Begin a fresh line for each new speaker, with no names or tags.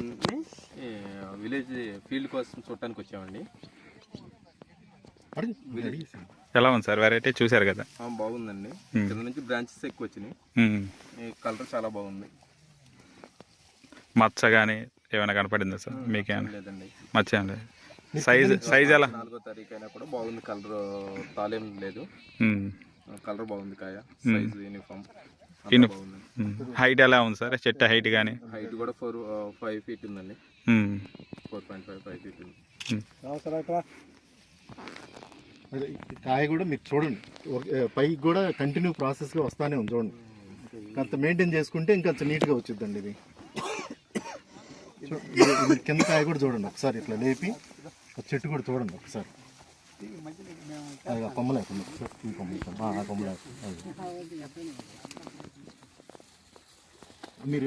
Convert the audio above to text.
తోటని village field కోసం చూడటానికి వచ్చామండి.
ఎలా ఉంది సార్ వెరైటీ? చూసారు కదా,
బాగుందండి. కింద నుంచి బ్రాంచెస్ ఎక్కువ వచ్చినాయి. కలర్ చాలా బాగుంది.
మచ్చ కానీ ఏమైనా కనపడిందా సార్ మీకేమైనా?
లేదండి,
మచ్చ ఏం లేదు. సైజ్ ఎలా?
4వ తారీఖు అయినా కూడా బాగుంది. కలర్ తాలేం లేదు. కలర్ బాగుంది. కాయ సైజ్ యూనిఫామ్ బాగుంది.
హైట్ ఎలా ఉంది సార్? చెట్టు హైట్ కానీ?
హైట్ కూడా 5 feet ఉందండి. 4.5 feet ఉంది.
కాయ కూడా మీరు చూడండి, పైకి కూడా కంటిన్యూ ప్రాసెస్గా వస్తానే ఉంది. చూడండి, కొంత మెయింటైన్ చేసుకుంటే ఇంకొంచెం నీట్గా వచ్చిందండి ఇది. కింద కాయ కూడా చూడండి ఒకసారి, ఇట్లా లేపి చెట్టు కూడా చూడండి ఒకసారి. కొమ్మలేకుండా కొమ్మలేకుండా మీరు